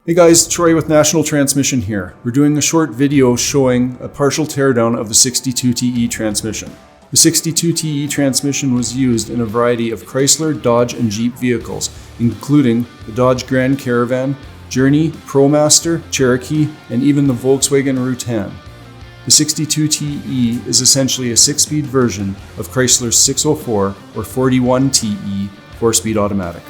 Hey guys, Troy with National Transmission here. We're doing a short video showing a partial teardown of the 62TE transmission. The 62TE transmission was used in a variety of Chrysler, Dodge, and Jeep vehicles, including the Dodge Grand Caravan, Journey, ProMaster, Cherokee, and even the Volkswagen Routan. The 62TE is essentially a 6-speed version of Chrysler's 604 or 41TE 4-speed automatic.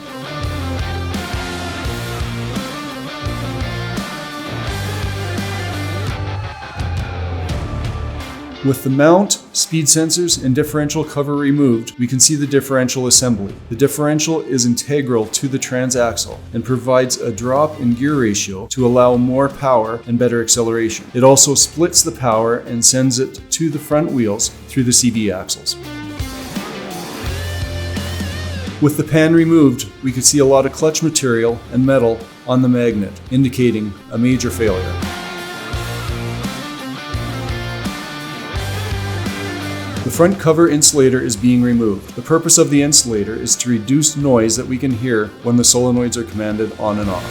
With the mount, speed sensors, and differential cover removed, we can see the differential assembly. The differential is integral to the transaxle and provides a drop in gear ratio to allow more power and better acceleration. It also splits the power and sends it to the front wheels through the CV axles. With the pan removed, we could see a lot of clutch material and metal on the magnet, indicating a major failure. The front cover insulator is being removed. The purpose of the insulator is to reduce noise that we can hear when the solenoids are commanded on and off.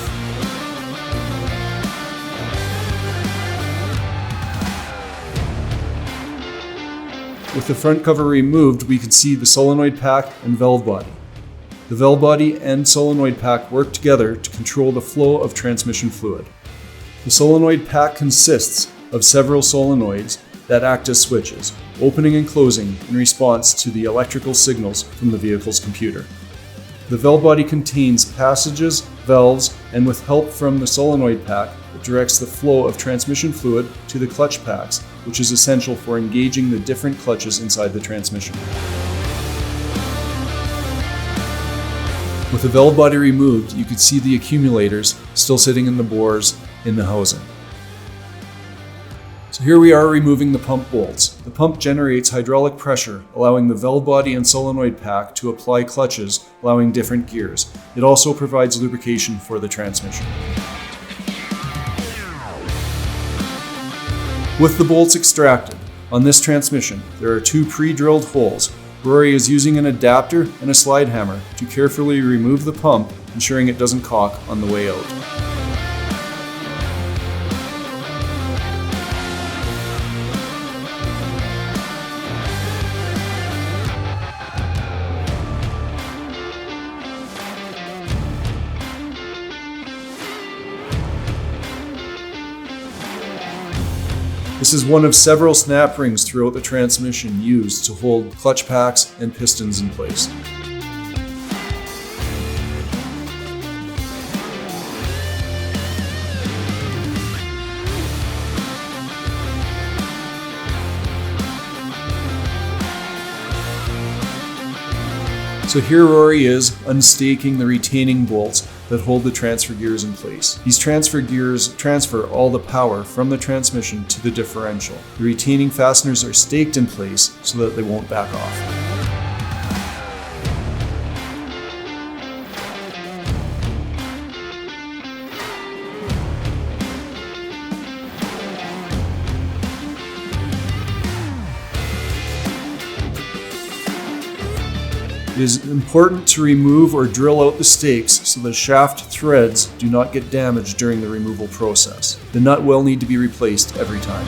With the front cover removed, we can see the solenoid pack and valve body. The valve body and solenoid pack work together to control the flow of transmission fluid. The solenoid pack consists of several solenoids that act as switches, opening and closing in response to the electrical signals from the vehicle's computer. The valve body contains passages, valves, and with help from the solenoid pack, it directs the flow of transmission fluid to the clutch packs, which is essential for engaging the different clutches inside the transmission. With the valve body removed, you could see the accumulators still sitting in the bores in the housing. So here we are removing the pump bolts. The pump generates hydraulic pressure, allowing the valve body and solenoid pack to apply clutches, allowing different gears. It also provides lubrication for the transmission. With the bolts extracted, on this transmission, there are 2 pre-drilled holes. Rory is using an adapter and a slide hammer to carefully remove the pump, ensuring it doesn't caulk on the way out. This is one of several snap rings throughout the transmission used to hold clutch packs and pistons in place. So here Rory is unstaking the retaining bolts that hold the transfer gears in place. These transfer gears transfer all the power from the transmission to the differential. The retaining fasteners are staked in place so that they won't back off. It is important to remove or drill out the stakes so the shaft threads do not get damaged during the removal process. The nut will need to be replaced every time.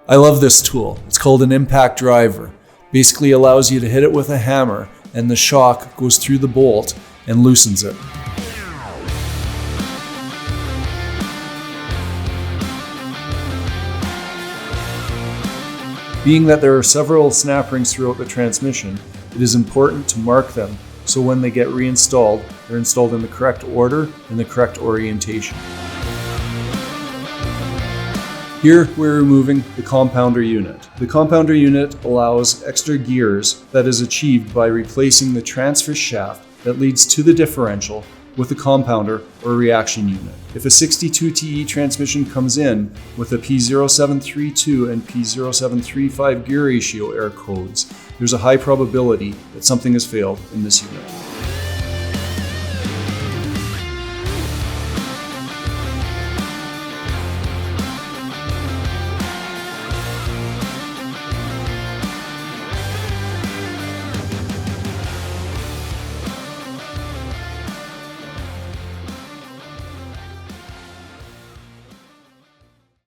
I love this tool. It's called an impact driver. Basically allows you to hit it with a hammer and the shock goes through the bolt and loosens it. Being that there are several snap rings throughout the transmission, it is important to mark them so when they get reinstalled, they're installed in the correct order and the correct orientation. Here we're removing the compounder unit. The compounder unit allows extra gears that is achieved by replacing the transfer shaft that leads to the differential with a compounder or a reaction unit. If a 62TE transmission comes in with a P0732 and P0735 gear ratio error codes, there's a high probability that something has failed in this unit.